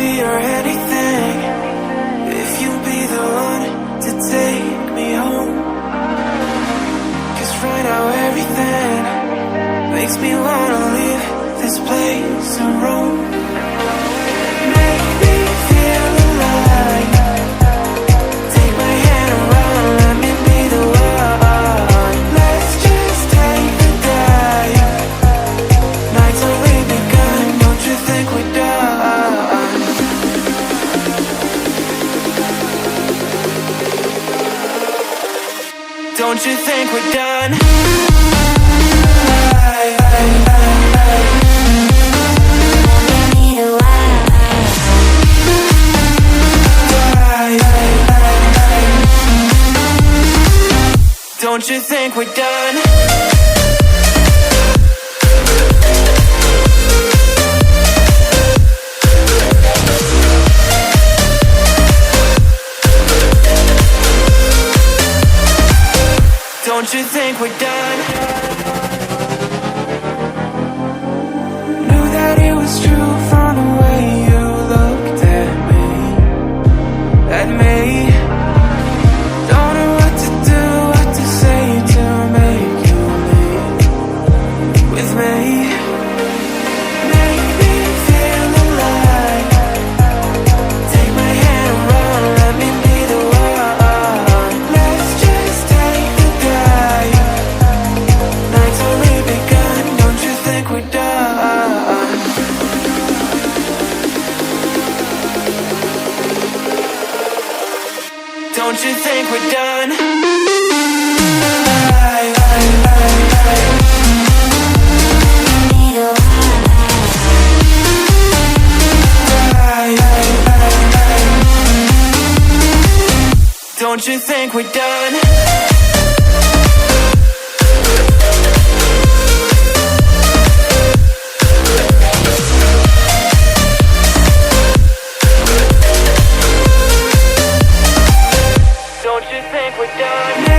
be or anything, if you'll be the one to take me home. 'Cause right now everything makes me wanna leave this place and roam. Make me feel alive. Take my hand around, let me be the one. Let's just take the dive. Night's only begun, don't you think we're done? Don't you think we're done? Don't you think we're done? Don't you think we're done? Knew that it was true from the way you looked at me. At me. Don't know what to do, what to say to make you leave with me. Make me feel alive. Take my hand around, let me be the one. Let's just take the dive. Night's only begun, don't you think we're done? Don't you think we're done? Don't you think we're done? Don't you think we're done?